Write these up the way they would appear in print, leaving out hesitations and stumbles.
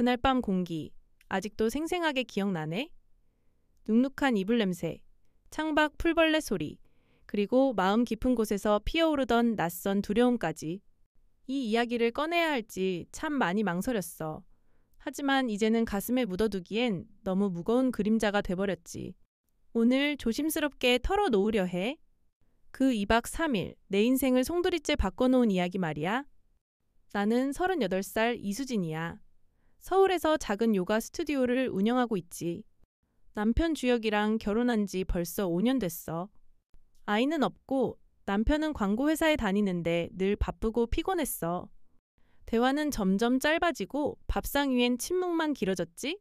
그날 밤 공기, 아직도 생생하게 기억나네. 눅눅한 이불 냄새, 창밖 풀벌레 소리, 그리고 마음 깊은 곳에서 피어오르던 낯선 두려움까지. 이 이야기를 꺼내야 할지 참 많이 망설였어. 하지만 이제는 가슴에 묻어두기엔 너무 무거운 그림자가 돼버렸지. 오늘 조심스럽게 털어놓으려 해. 그 2박 3일 내 인생을 송두리째 바꿔놓은 이야기 말이야. 나는 38살 이수진이야. 서울에서 작은 요가 스튜디오를 운영하고 있지. 남편 주혁이랑 결혼한 지 벌써 5년 됐어. 아이는 없고 남편은 광고회사에 다니는데 늘 바쁘고 피곤했어. 대화는 점점 짧아지고 밥상 위엔 침묵만 길어졌지?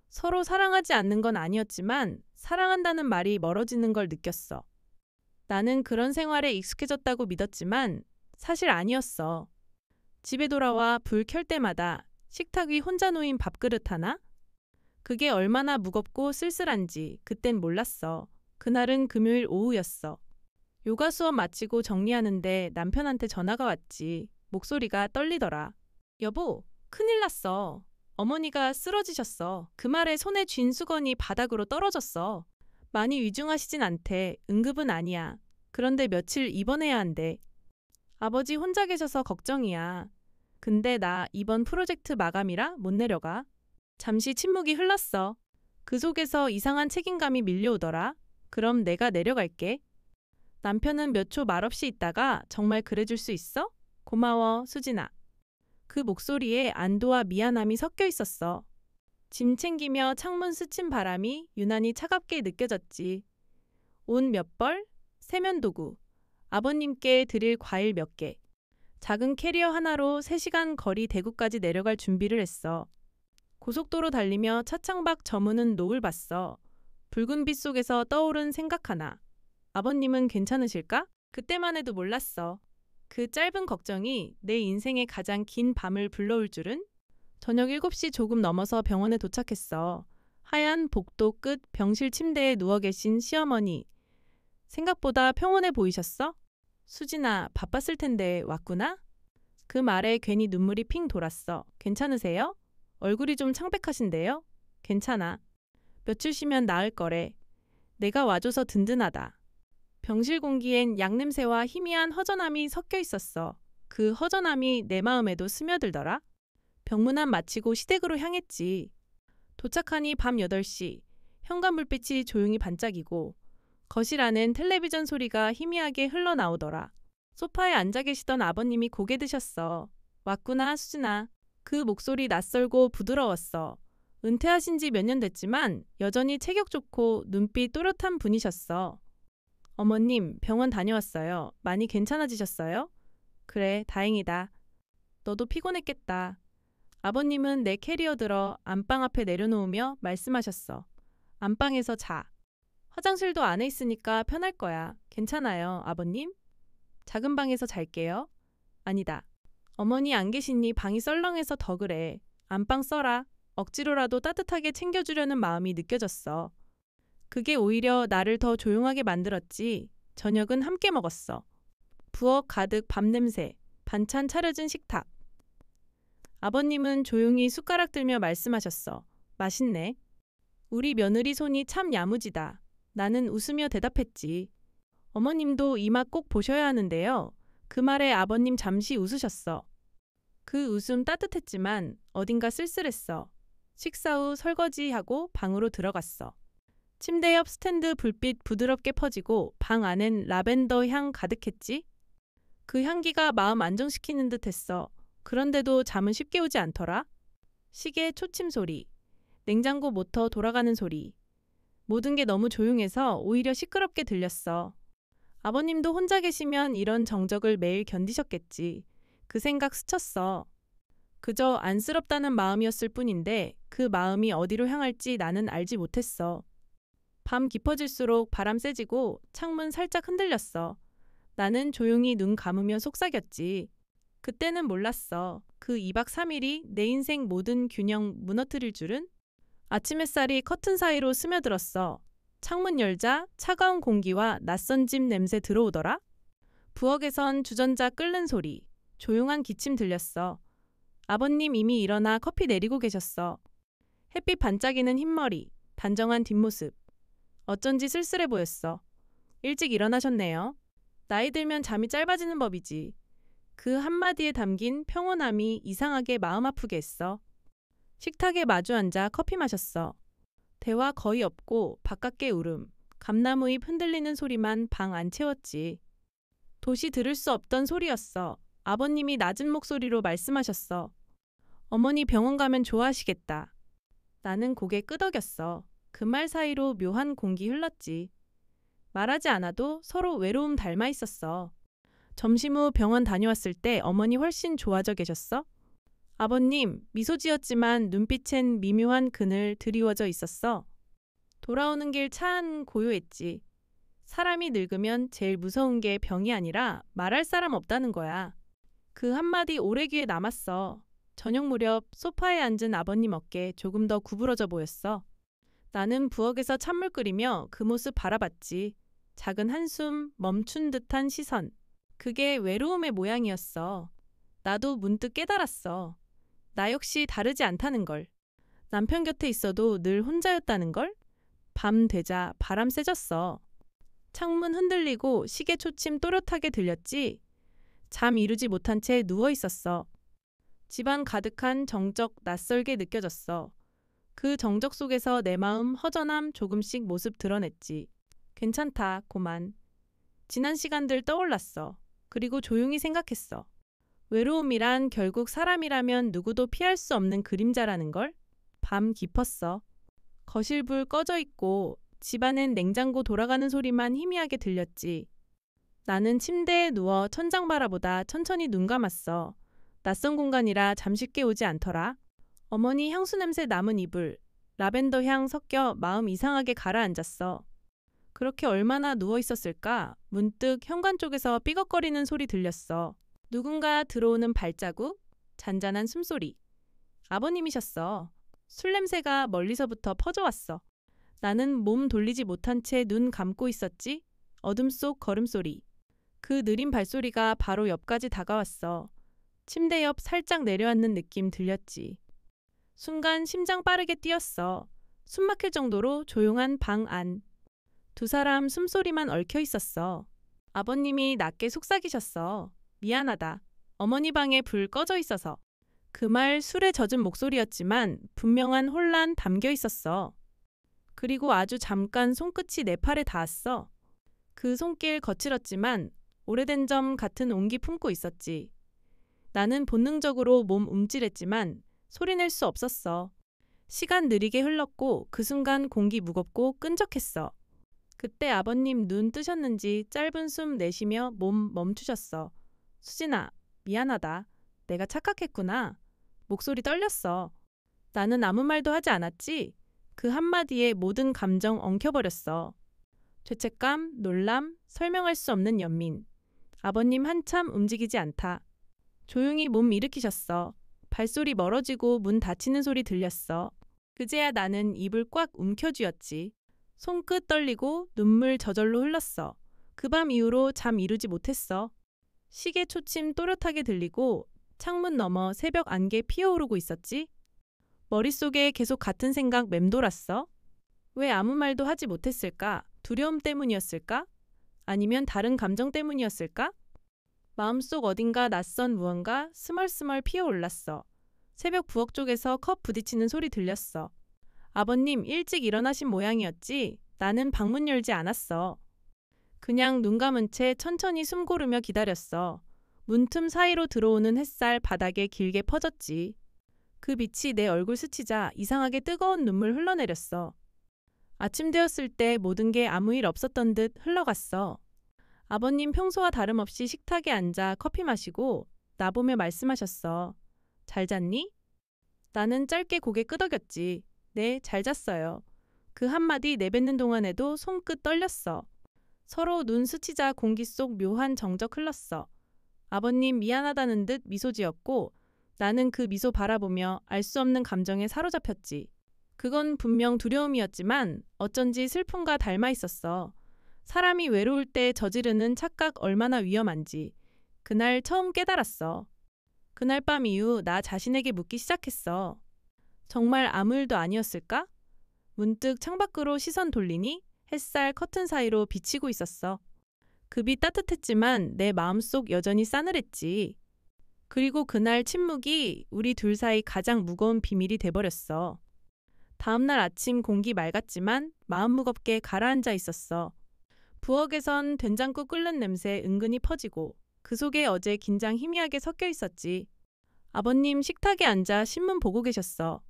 서로 사랑하지 않는 건 아니었지만 사랑한다는 말이 멀어지는 걸 느꼈어. 나는 그런 생활에 익숙해졌다고 믿었지만 사실 아니었어. 집에 돌아와 불 켤 때마다 식탁 위 혼자 놓인 밥그릇 하나? 그게 얼마나 무겁고 쓸쓸한지 그땐 몰랐어. 그날은 금요일 오후였어. 요가 수업 마치고 정리하는데 남편한테 전화가 왔지. 목소리가 떨리더라. 여보, 큰일 났어. 어머니가 쓰러지셨어. 그 말에 손에 쥔 수건이 바닥으로 떨어졌어. 많이 위중하시진 않대. 응급은 아니야. 그런데 며칠 입원해야 한대. 아버지 혼자 계셔서 걱정이야. 근데 나 이번 프로젝트 마감이라 못 내려가. 잠시 침묵이 흘렀어. 그 속에서 이상한 책임감이 밀려오더라. 그럼 내가 내려갈게. 남편은 몇 초 말없이 있다가 정말 그래줄 수 있어? 고마워, 수진아. 그 목소리에 안도와 미안함이 섞여 있었어. 짐 챙기며 창문 스친 바람이 유난히 차갑게 느껴졌지. 옷 몇 벌, 세면도구, 아버님께 드릴 과일 몇 개. 작은 캐리어 하나로 3시간 거리 대구까지 내려갈 준비를 했어. 고속도로 달리며 차창밖 저무는 녹을 봤어. 붉은 빛 속에서 떠오른 생각 하나. 아버님은 괜찮으실까? 그때만 해도 몰랐어. 그 짧은 걱정이 내 인생의 가장 긴 밤을 불러올 줄은? 저녁 7시 조금 넘어서 병원에 도착했어. 하얀 복도 끝 병실 침대에 누워 계신 시어머니. 생각보다 평온해 보이셨어? 수진아, 바빴을 텐데 왔구나? 그 말에 괜히 눈물이 핑 돌았어. 괜찮으세요? 얼굴이 좀 창백하신데요? 괜찮아. 며칠 쉬면 나을 거래. 내가 와줘서 든든하다. 병실 공기엔 약냄새와 희미한 허전함이 섞여 있었어. 그 허전함이 내 마음에도 스며들더라. 병문안 마치고 시댁으로 향했지. 도착하니 밤 8시. 현관불빛이 조용히 반짝이고 거실 안엔 텔레비전 소리가 희미하게 흘러나오더라. 소파에 앉아 계시던 아버님이 고개 드셨어. 왔구나, 수진아. 그 목소리 낯설고 부드러웠어. 은퇴하신 지 몇 년 됐지만 여전히 체격 좋고 눈빛 또렷한 분이셨어. 어머님, 병원 다녀왔어요. 많이 괜찮아지셨어요? 그래, 다행이다. 너도 피곤했겠다. 아버님은 내 캐리어 들어 안방 앞에 내려놓으며 말씀하셨어. 안방에서 자. 화장실도 안에 있으니까 편할 거야. 괜찮아요, 아버님? 작은 방에서 잘게요. 아니다. 어머니 안 계시니 방이 썰렁해서 더 그래. 안방 써라. 억지로라도 따뜻하게 챙겨주려는 마음이 느껴졌어. 그게 오히려 나를 더 조용하게 만들었지. 저녁은 함께 먹었어. 부엌 가득 밥 냄새, 반찬 차려진 식탁. 아버님은 조용히 숟가락 들며 말씀하셨어. 맛있네. 우리 며느리 손이 참 야무지다. 나는 웃으며 대답했지. 어머님도 이 맛 꼭 보셔야 하는데요. 그 말에 아버님 잠시 웃으셨어. 그 웃음 따뜻했지만 어딘가 쓸쓸했어. 식사 후 설거지하고 방으로 들어갔어. 침대 옆 스탠드 불빛 부드럽게 퍼지고 방 안엔 라벤더 향 가득했지. 그 향기가 마음 안정시키는 듯 했어. 그런데도 잠은 쉽게 오지 않더라. 시계 초침 소리, 냉장고 모터 돌아가는 소리. 모든 게 너무 조용해서 오히려 시끄럽게 들렸어. 아버님도 혼자 계시면 이런 정적을 매일 견디셨겠지. 그 생각 스쳤어. 그저 안쓰럽다는 마음이었을 뿐인데 그 마음이 어디로 향할지 나는 알지 못했어. 밤 깊어질수록 바람 세지고 창문 살짝 흔들렸어. 나는 조용히 눈 감으며 속삭였지. 그때는 몰랐어. 그 2박 3일이 내 인생 모든 균형 무너뜨릴 줄은? 아침 햇살이 커튼 사이로 스며들었어. 창문 열자 차가운 공기와 낯선 집 냄새 들어오더라. 부엌에선 주전자 끓는 소리, 조용한 기침 들렸어. 아버님 이미 일어나 커피 내리고 계셨어. 햇빛 반짝이는 흰머리, 단정한 뒷모습. 어쩐지 쓸쓸해 보였어. 일찍 일어나셨네요. 나이 들면 잠이 짧아지는 법이지. 그 한마디에 담긴 평온함이 이상하게 마음 아프게 했어. 식탁에 마주 앉아 커피 마셨어. 대화 거의 없고 바깥의 울음, 감나무 잎 흔들리는 소리만 방 안 채웠지. 도시 들을 수 없던 소리였어. 아버님이 낮은 목소리로 말씀하셨어. 어머니 병원 가면 좋아하시겠다. 나는 고개 끄덕였어. 그 말 사이로 묘한 공기 흘렀지. 말하지 않아도 서로 외로움 닮아 있었어. 점심 후 병원 다녀왔을 때 어머니 훨씬 좋아져 계셨어? 아버님, 미소 지었지만 눈빛엔 미묘한 그늘 드리워져 있었어. 돌아오는 길 차 안 고요했지. 사람이 늙으면 제일 무서운 게 병이 아니라 말할 사람 없다는 거야. 그 한마디 오래 귀에 남았어. 저녁 무렵 소파에 앉은 아버님 어깨 조금 더 구부러져 보였어. 나는 부엌에서 찬물 끓이며 그 모습 바라봤지. 작은 한숨, 멈춘 듯한 시선. 그게 외로움의 모양이었어. 나도 문득 깨달았어. 나 역시 다르지 않다는 걸. 남편 곁에 있어도 늘 혼자였다는 걸. 밤 되자 바람 세졌어. 창문 흔들리고 시계 초침 또렷하게 들렸지. 잠 이루지 못한 채 누워 있었어. 집안 가득한 정적 낯설게 느껴졌어. 그 정적 속에서 내 마음 허전함 조금씩 모습 드러냈지. 괜찮다, 고만. 지난 시간들 떠올랐어. 그리고 조용히 생각했어. 외로움이란 결국 사람이라면 누구도 피할 수 없는 그림자라는 걸. 밤 깊었어. 거실 불 꺼져 있고 집안엔 냉장고 돌아가는 소리만 희미하게 들렸지. 나는 침대에 누워 천장 바라보다 천천히 눈 감았어. 낯선 공간이라 잠시 깨우지 않더라. 어머니 향수 냄새 남은 이불, 라벤더 향 섞여 마음 이상하게 가라앉았어. 그렇게 얼마나 누워 있었을까? 문득 현관 쪽에서 삐걱거리는 소리 들렸어. 누군가 들어오는 발자국, 잔잔한 숨소리. 아버님이셨어. 술 냄새가 멀리서부터 퍼져왔어. 나는 몸 돌리지 못한 채 눈 감고 있었지. 어둠 속 걸음소리. 그 느린 발소리가 바로 옆까지 다가왔어. 침대 옆 살짝 내려앉는 느낌 들렸지. 순간 심장 빠르게 뛰었어. 숨 막힐 정도로 조용한 방 안. 두 사람 숨소리만 얽혀 있었어. 아버님이 낮게 속삭이셨어. 미안하다. 어머니 방에 불 꺼져 있어서. 그 말 술에 젖은 목소리였지만 분명한 혼란 담겨 있었어. 그리고 아주 잠깐 손끝이 내 팔에 닿았어. 그 손길 거칠었지만 오래된 점 같은 온기 품고 있었지. 나는 본능적으로 몸 움찔했지만 소리낼 수 없었어. 시간 느리게 흘렀고 그 순간 공기 무겁고 끈적했어. 그때 아버님 눈 뜨셨는지 짧은 숨 내쉬며 몸 멈추셨어. 수진아, 미안하다. 내가 착각했구나. 목소리 떨렸어. 나는 아무 말도 하지 않았지. 그 한마디에 모든 감정 엉켜버렸어. 죄책감, 놀람, 설명할 수 없는 연민. 아버님 한참 움직이지 않다. 조용히 몸 일으키셨어. 발소리 멀어지고 문 닫히는 소리 들렸어. 그제야 나는 입을 꽉 움켜쥐었지. 손끝 떨리고 눈물 저절로 흘렀어. 그 밤 이후로 잠 이루지 못했어. 시계 초침 또렷하게 들리고 창문 너머 새벽 안개 피어오르고 있었지. 머릿속에 계속 같은 생각 맴돌았어. 왜 아무 말도 하지 못했을까? 두려움 때문이었을까? 아니면 다른 감정 때문이었을까? 마음속 어딘가 낯선 무언가 스멀스멀 피어올랐어. 새벽 부엌 쪽에서 컵 부딪히는 소리 들렸어. 아버님 일찍 일어나신 모양이었지. 나는 방문 열지 않았어. 그냥 눈 감은 채 천천히 숨 고르며 기다렸어. 문틈 사이로 들어오는 햇살 바닥에 길게 퍼졌지. 그 빛이 내 얼굴 스치자 이상하게 뜨거운 눈물 흘러내렸어. 아침 되었을 때 모든 게 아무 일 없었던 듯 흘러갔어. 아버님 평소와 다름없이 식탁에 앉아 커피 마시고 나보며 말씀하셨어. 잘 잤니? 나는 짧게 고개 끄덕였지. 네, 잘 잤어요. 그 한마디 내뱉는 동안에도 손끝 떨렸어. 서로 눈 스치자 공기 속 묘한 정적 흘렀어. 아버님 미안하다는 듯 미소 지었고 나는 그 미소 바라보며 알 수 없는 감정에 사로잡혔지. 그건 분명 두려움이었지만 어쩐지 슬픔과 닮아 있었어. 사람이 외로울 때 저지르는 착각 얼마나 위험한지 그날 처음 깨달았어. 그날 밤 이후 나 자신에게 묻기 시작했어. 정말 아무 일도 아니었을까? 문득 창밖으로 시선 돌리니 햇살 커튼 사이로 비치고 있었어. 급이 따뜻했지만 내 마음속 여전히 싸늘했지. 그리고 그날 침묵이 우리 둘 사이 가장 무거운 비밀이 돼버렸어. 다음날 아침 공기 맑았지만 마음 무겁게 가라앉아 있었어. 부엌에선 된장국 끓는 냄새 은근히 퍼지고 그 속에 어제 긴장 희미하게 섞여 있었지. 아버님 식탁에 앉아 신문 보고 계셨어.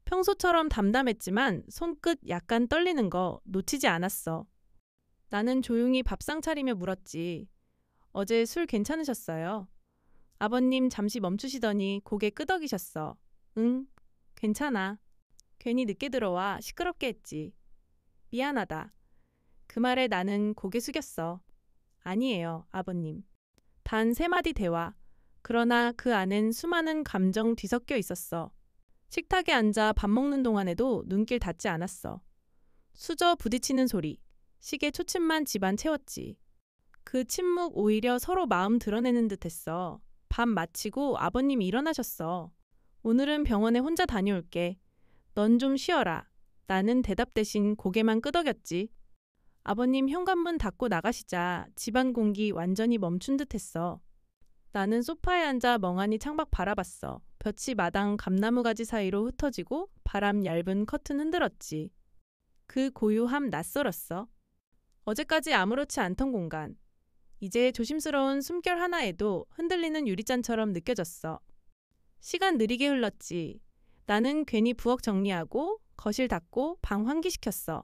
평소처럼 담담했지만 손끝 약간 떨리는 거 놓치지 않았어. 나는 조용히 밥상 차리며 물었지. 어제 술 괜찮으셨어요? 아버님 잠시 멈추시더니 고개 끄덕이셨어. 응, 괜찮아. 괜히 늦게 들어와 시끄럽게 했지. 미안하다. 그 말에 나는 고개 숙였어. 아니에요, 아버님. 단 3마디 대화. 그러나 그 안엔 수많은 감정 뒤섞여 있었어. 식탁에 앉아 밥 먹는 동안에도 눈길 닿지 않았어. 수저 부딪히는 소리, 시계 초침만 집안 채웠지. 그 침묵 오히려 서로 마음 드러내는 듯했어. 밥 마치고 아버님이 일어나셨어. 오늘은 병원에 혼자 다녀올게. 넌 좀 쉬어라. 나는 대답 대신 고개만 끄덕였지. 아버님 현관문 닫고 나가시자 집안 공기 완전히 멈춘 듯했어. 나는 소파에 앉아 멍하니 창밖 바라봤어. 볕이 마당 감나무 가지 사이로 흩어지고 바람 얇은 커튼 흔들었지. 그 고요함 낯설었어. 어제까지 아무렇지 않던 공간. 이제 조심스러운 숨결 하나에도 흔들리는 유리잔처럼 느껴졌어. 시간 느리게 흘렀지. 나는 괜히 부엌 정리하고 거실 닦고 방 환기시켰어.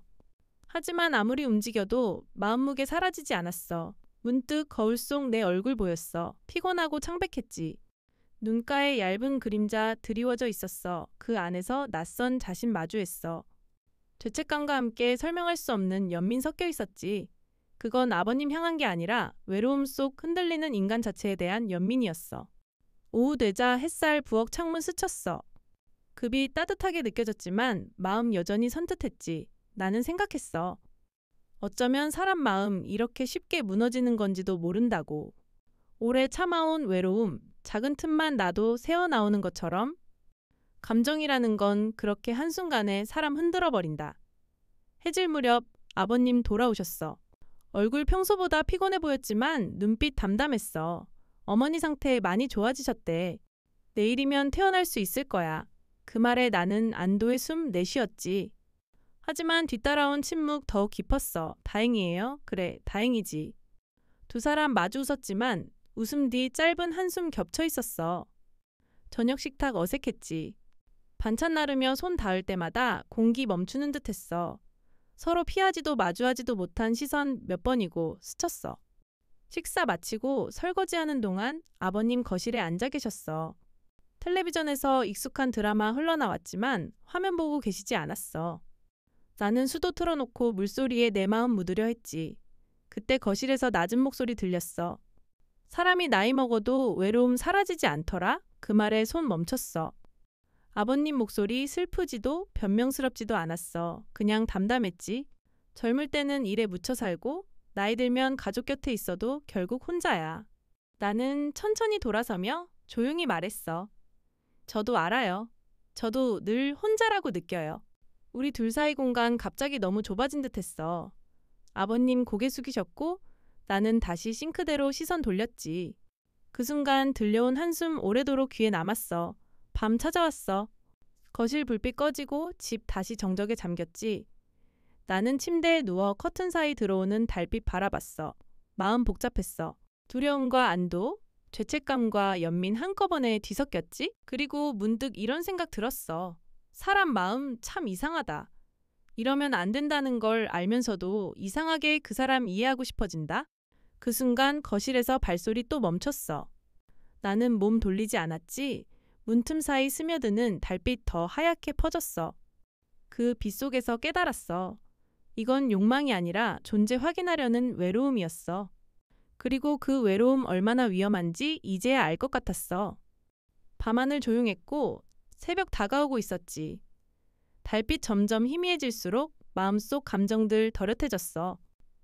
하지만 아무리 움직여도 마음무게 사라지지 않았어. 문득 거울 속 내 얼굴 보였어. 피곤하고 창백했지. 눈가에 얇은 그림자 드리워져 있었어. 그 안에서 낯선 자신 마주했어. 죄책감과 함께 설명할 수 없는 연민 섞여 있었지. 그건 아버님 향한 게 아니라 외로움 속 흔들리는 인간 자체에 대한 연민이었어. 오후 되자 햇살 부엌 창문 스쳤어. 급이 따뜻하게 느껴졌지만 마음 여전히 선뜻했지. 나는 생각했어. 어쩌면 사람 마음 이렇게 쉽게 무너지는 건지도 모른다고. 오래 참아온 외로움, 작은 틈만 나도 새어나오는 것처럼 감정이라는 건 그렇게 한순간에 사람 흔들어 버린다. 해질 무렵 아버님 돌아오셨어. 얼굴 평소보다 피곤해 보였지만 눈빛 담담했어. 어머니 상태 많이 좋아지셨대. 내일이면 퇴원할 수 있을 거야. 그 말에 나는 안도의 숨 내쉬었지. 하지만 뒤따라온 침묵 더욱 깊었어. 다행이에요. 그래, 다행이지. 두 사람 마주 웃었지만 웃음 뒤 짧은 한숨 겹쳐 있었어. 저녁 식탁 어색했지. 반찬 나르며 손 닿을 때마다 공기 멈추는 듯했어. 서로 피하지도 마주하지도 못한 시선 몇 번이고 스쳤어. 식사 마치고 설거지하는 동안 아버님 거실에 앉아 계셨어. 텔레비전에서 익숙한 드라마 흘러나왔지만 화면 보고 계시지 않았어. 나는 수도 틀어놓고 물소리에 내 마음 묻으려 했지. 그때 거실에서 낮은 목소리 들렸어. 사람이 나이 먹어도 외로움 사라지지 않더라? 그 말에 손 멈췄어. 아버님 목소리 슬프지도 변명스럽지도 않았어. 그냥 담담했지. 젊을 때는 일에 묻혀 살고 나이 들면 가족 곁에 있어도 결국 혼자야. 나는 천천히 돌아서며 조용히 말했어. 저도 알아요. 저도 늘 혼자라고 느껴요. 우리 둘 사이 공간 갑자기 너무 좁아진 듯했어. 아버님 고개 숙이셨고 나는 다시 싱크대로 시선 돌렸지. 그 순간 들려온 한숨 오래도록 귀에 남았어. 밤 찾아왔어. 거실 불빛 꺼지고 집 다시 정적에 잠겼지. 나는 침대에 누워 커튼 사이 들어오는 달빛 바라봤어. 마음 복잡했어. 두려움과 안도, 죄책감과 연민 한꺼번에 뒤섞였지? 그리고 문득 이런 생각 들었어. 사람 마음 참 이상하다. 이러면 안 된다는 걸 알면서도 이상하게 그 사람 이해하고 싶어진다? 그 순간 거실에서 발소리 또 멈췄어. 나는 몸 돌리지 않았지. 문틈 사이 스며드는 달빛 더 하얗게 퍼졌어. 그 빛 속에서 깨달았어. 이건 욕망이 아니라 존재 확인하려는 외로움이었어. 그리고 그 외로움 얼마나 위험한지 이제야 알 것 같았어. 밤하늘 조용했고 새벽 다가오고 있었지. 달빛 점점 희미해질수록 마음속 감정들 덜렷해졌어.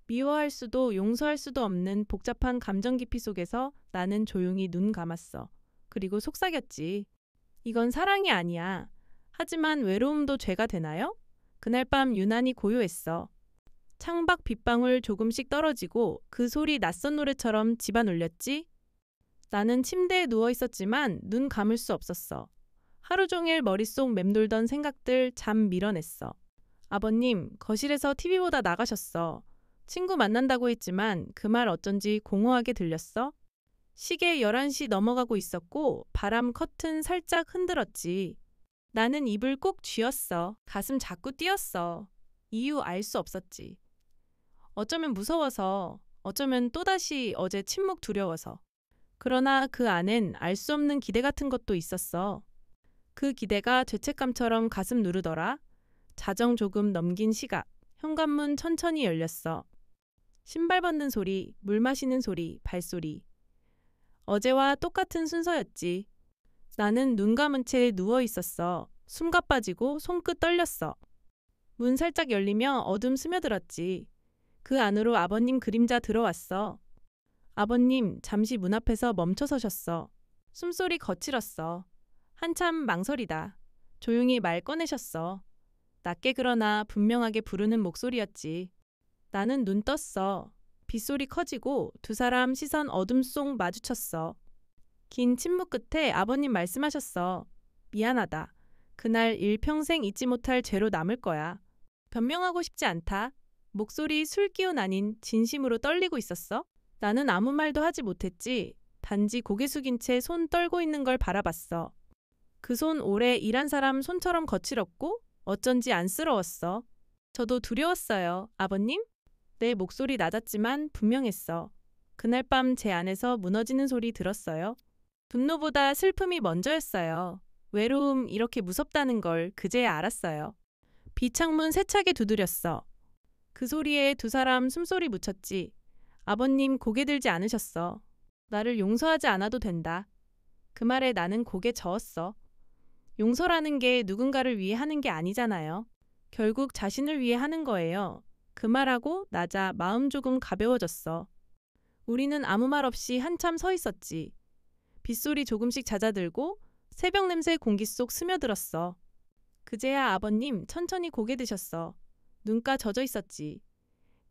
미워할 수도 용서할 수도 없는 복잡한 감정 깊이 속에서 나는 조용히 눈 감았어. 그리고 속삭였지. 이건 사랑이 아니야. 하지만 외로움도 죄가 되나요? 그날 밤 유난히 고요했어. 창밖 빗방울 조금씩 떨어지고 그 소리 낯선 노래처럼 집안 울렸지? 나는 침대에 누워 있었지만 눈 감을 수 없었어. 하루 종일 머릿속 맴돌던 생각들 잠 밀어냈어. 아버님, 거실에서 TV 보다 나가셨어. 친구 만난다고 했지만 그 말 어쩐지 공허하게 들렸어? 시계 11시 넘어가고 있었고 바람 커튼 살짝 흔들었지. 나는 입을 꼭 쥐었어. 가슴 자꾸 뛰었어. 이유 알 수 없었지. 어쩌면 무서워서, 어쩌면 또다시 어제 침묵 두려워서. 그러나 그 안엔 알 수 없는 기대 같은 것도 있었어. 그 기대가 죄책감처럼 가슴 누르더라. 자정 조금 넘긴 시각, 현관문 천천히 열렸어. 신발 벗는 소리, 물 마시는 소리, 발소리. 어제와 똑같은 순서였지. 나는 눈 감은 채 누워 있었어. 숨 가빠지고 손끝 떨렸어. 문 살짝 열리며 어둠 스며들었지. 그 안으로 아버님 그림자 들어왔어. 아버님 잠시 문 앞에서 멈춰 서셨어. 숨소리 거칠었어. 한참 망설이다. 조용히 말 꺼내셨어. 낮게 그러나 분명하게 부르는 목소리였지. 나는 눈 떴어. 빗소리 커지고 두 사람 시선 어둠 속 마주쳤어. 긴 침묵 끝에 아버님 말씀하셨어. 미안하다. 그날 일평생 잊지 못할 죄로 남을 거야. 변명하고 싶지 않다. 목소리 술기운 아닌 진심으로 떨리고 있었어. 나는 아무 말도 하지 못했지. 단지 고개 숙인 채 손 떨고 있는 걸 바라봤어. 그 손 오래 일한 사람 손처럼 거칠었고 어쩐지 안쓰러웠어. 저도 두려웠어요. 아버님? 내 목소리 낮았지만 분명했어. 그날 밤 제 안에서 무너지는 소리 들었어요. 분노보다 슬픔이 먼저였어요. 외로움 이렇게 무섭다는 걸 그제야 알았어요. 비창문 세차게 두드렸어. 그 소리에 두 사람 숨소리 묻혔지. 아버님 고개 들지 않으셨어. 나를 용서하지 않아도 된다. 그 말에 나는 고개 저었어. 용서라는 게 누군가를 위해 하는 게 아니잖아요. 결국 자신을 위해 하는 거예요. 그 말하고 나자 마음 조금 가벼워졌어. 우리는 아무 말 없이 한참 서 있었지. 빗소리 조금씩 잦아들고 새벽 냄새 공기 속 스며들었어. 그제야 아버님 천천히 고개 드셨어. 눈가 젖어 있었지.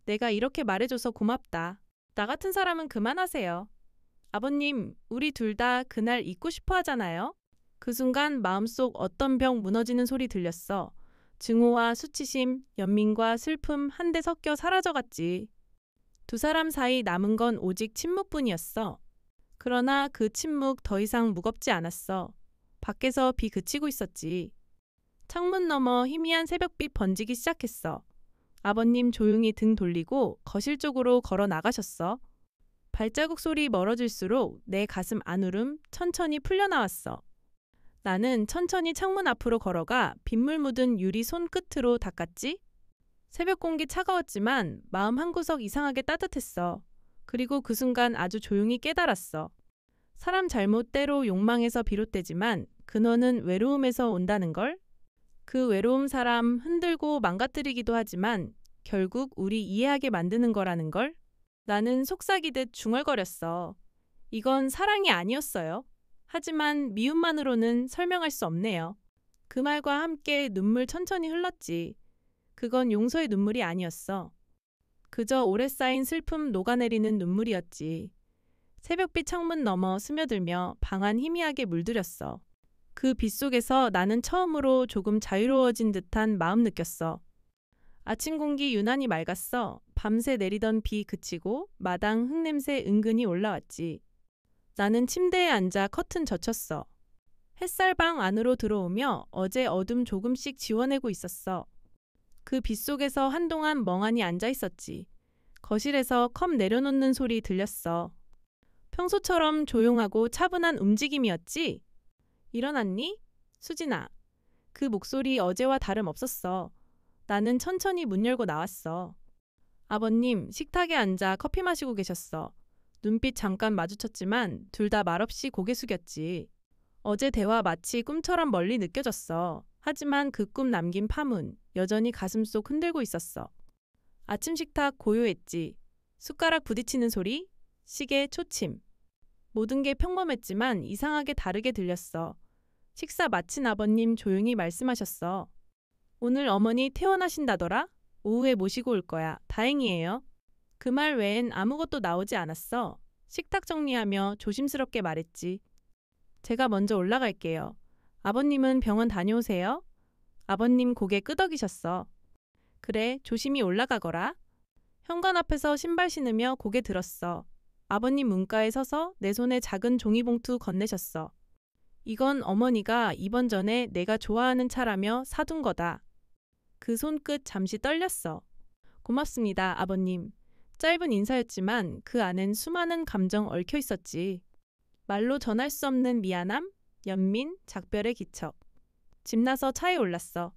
내가 이렇게 말해줘서 고맙다. 나 같은 사람은 그만하세요. 아버님, 우리 둘 다 그날 잊고 싶어 하잖아요. 그 순간 마음속 어떤 벽 무너지는 소리 들렸어. 증오와 수치심, 연민과 슬픔 한데 섞여 사라져갔지. 두 사람 사이 남은 건 오직 침묵뿐이었어. 그러나 그 침묵 더 이상 무겁지 않았어. 밖에서 비 그치고 있었지. 창문 너머 희미한 새벽빛 번지기 시작했어. 아버님 조용히 등 돌리고 거실 쪽으로 걸어 나가셨어. 발자국 소리 멀어질수록 내 가슴 안울음 천천히 풀려나왔어. 나는 천천히 창문 앞으로 걸어가 빗물 묻은 유리 손끝으로 닦았지. 새벽 공기 차가웠지만 마음 한구석 이상하게 따뜻했어. 그리고 그 순간 아주 조용히 깨달았어. 사람 잘못 때로 욕망에서 비롯되지만 근원은 외로움에서 온다는 걸. 그 외로움 사람 흔들고 망가뜨리기도 하지만 결국 우리 이해하게 만드는 거라는 걸. 나는 속삭이듯 중얼거렸어. 이건 사랑이 아니었어요. 하지만 미움만으로는 설명할 수 없네요. 그 말과 함께 눈물 천천히 흘렀지. 그건 용서의 눈물이 아니었어. 그저 오래 쌓인 슬픔 녹아내리는 눈물이었지. 새벽빛 창문 너머 스며들며 방 안 희미하게 물들였어. 그 빛 속에서 나는 처음으로 조금 자유로워진 듯한 마음 느꼈어. 아침 공기 유난히 맑았어. 밤새 내리던 비 그치고 마당 흙냄새 은근히 올라왔지. 나는 침대에 앉아 커튼 젖혔어. 햇살 방 안으로 들어오며 어제 어둠 조금씩 지워내고 있었어. 그 빛 속에서 한동안 멍하니 앉아 있었지. 거실에서 컵 내려놓는 소리 들렸어. 평소처럼 조용하고 차분한 움직임이었지. 일어났니? 수진아. 그 목소리 어제와 다름없었어. 나는 천천히 문 열고 나왔어. 아버님 식탁에 앉아 커피 마시고 계셨어. 눈빛 잠깐 마주쳤지만 둘 다 말없이 고개 숙였지. 어제 대화 마치 꿈처럼 멀리 느껴졌어. 하지만 그 꿈 남긴 파문 여전히 가슴속 흔들고 있었어. 아침 식탁 고요했지. 숟가락 부딪히는 소리, 시계 초침. 모든 게 평범했지만 이상하게 다르게 들렸어. 식사 마친 아버님 조용히 말씀하셨어. 오늘 어머니 퇴원하신다더라? 오후에 모시고 올 거야. 다행이에요. 그 말 외엔 아무것도 나오지 않았어. 식탁 정리하며 조심스럽게 말했지. 제가 먼저 올라갈게요. 아버님은 병원 다녀오세요. 아버님 고개 끄덕이셨어. 그래, 조심히 올라가거라. 현관 앞에서 신발 신으며 고개 들었어. 아버님 문가에 서서 내 손에 작은 종이봉투 건네셨어. 이건 어머니가 입원 전에 내가 좋아하는 차라며 사둔 거다. 그 손끝 잠시 떨렸어. 고맙습니다, 아버님. 짧은 인사였지만 그 안엔 수많은 감정 얽혀 있었지. 말로 전할 수 없는 미안함, 연민, 작별의 기척. 집 나서 차에 올랐어.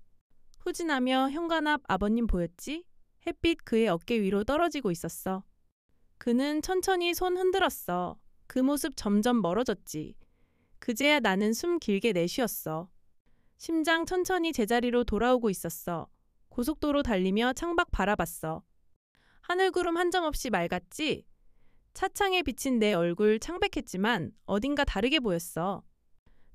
후진하며 현관 앞 아버님 보였지? 햇빛 그의 어깨 위로 떨어지고 있었어. 그는 천천히 손 흔들었어. 그 모습 점점 멀어졌지. 그제야 나는 숨 길게 내쉬었어. 심장 천천히 제자리로 돌아오고 있었어. 고속도로 달리며 창밖 바라봤어. 하늘구름 한 점 없이 맑았지? 차창에 비친 내 얼굴 창백했지만 어딘가 다르게 보였어.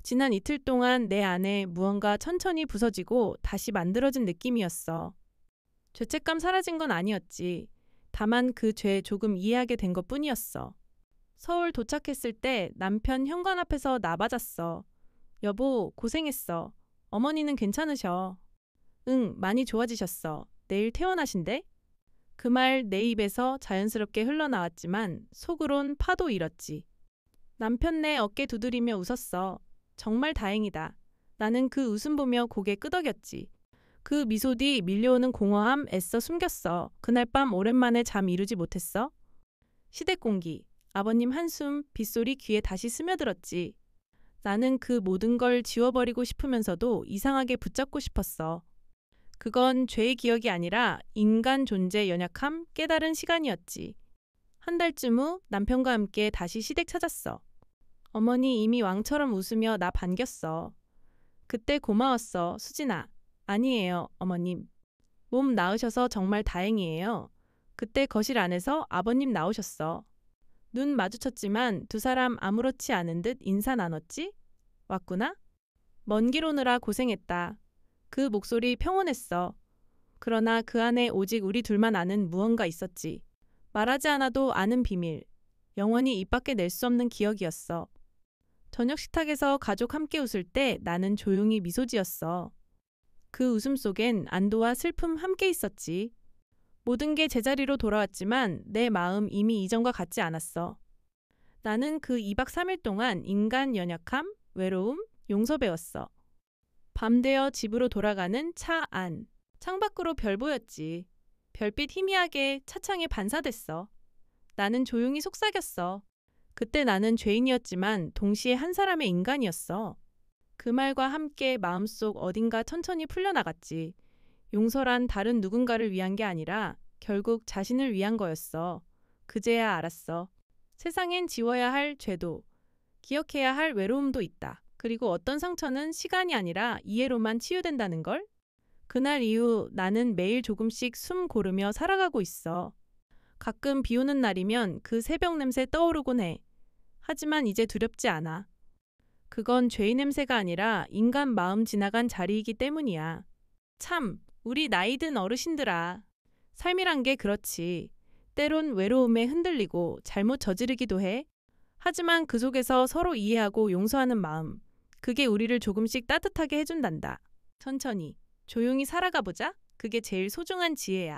지난 이틀 동안 내 안에 무언가 천천히 부서지고 다시 만들어진 느낌이었어. 죄책감 사라진 건 아니었지. 다만 그 죄 조금 이해하게 된 것뿐이었어. 서울 도착했을 때 남편 현관 앞에서 나받았어. 여보, 고생했어. 어머니는 괜찮으셔. 응, 많이 좋아지셨어. 내일 퇴원하신대? 그 말 내 입에서 자연스럽게 흘러나왔지만 속으론 파도 일었지. 남편 내 어깨 두드리며 웃었어. 정말 다행이다. 나는 그 웃음 보며 고개 끄덕였지. 그 미소 뒤 밀려오는 공허함 애써 숨겼어. 그날 밤 오랜만에 잠 이루지 못했어. 시댁 공기, 아버님 한숨, 빗소리 귀에 다시 스며들었지. 나는 그 모든 걸 지워버리고 싶으면서도 이상하게 붙잡고 싶었어. 그건 죄의 기억이 아니라 인간 존재 연약함, 깨달은 시간이었지. 한 달쯤 후 남편과 함께 다시 시댁 찾았어. 어머니 이미 왕처럼 웃으며 나 반겼어. 그때 고마웠어, 수진아. 아니에요, 어머님. 몸 나으셔서 정말 다행이에요. 그때 거실 안에서 아버님 나오셨어. 눈 마주쳤지만 두 사람 아무렇지 않은 듯 인사 나눴지? 왔구나? 먼 길 오느라 고생했다. 그 목소리 평온했어. 그러나 그 안에 오직 우리 둘만 아는 무언가 있었지. 말하지 않아도 아는 비밀. 영원히 입 밖에 낼 수 없는 기억이었어. 저녁 식탁에서 가족 함께 웃을 때 나는 조용히 미소 지었어. 그 웃음 속엔 안도와 슬픔 함께 있었지. 모든 게 제자리로 돌아왔지만 내 마음 이미 이전과 같지 않았어. 나는 그 2박 3일 동안 인간 연약함, 외로움, 용서 배웠어. 밤 되어 집으로 돌아가는 차 안. 창밖으로 별 보였지. 별빛 희미하게 차창에 반사됐어. 나는 조용히 속삭였어. 그때 나는 죄인이었지만 동시에 한 사람의 인간이었어. 그 말과 함께 마음속 어딘가 천천히 풀려나갔지. 용서란 다른 누군가를 위한 게 아니라 결국 자신을 위한 거였어. 그제야 알았어. 세상엔 지워야 할 죄도, 기억해야 할 외로움도 있다. 그리고 어떤 상처는 시간이 아니라 이해로만 치유된다는 걸? 그날 이후 나는 매일 조금씩 숨 고르며 살아가고 있어. 가끔 비 오는 날이면 그 새벽 냄새 떠오르곤 해. 하지만 이제 두렵지 않아. 그건 죄의 냄새가 아니라 인간 마음 지나간 자리이기 때문이야. 참, 우리 나이 든 어르신들아. 삶이란 게 그렇지. 때론 외로움에 흔들리고 잘못 저지르기도 해. 하지만 그 속에서 서로 이해하고 용서하는 마음. 그게 우리를 조금씩 따뜻하게 해준단다. 천천히, 조용히 살아가 보자. 그게 제일 소중한 지혜야.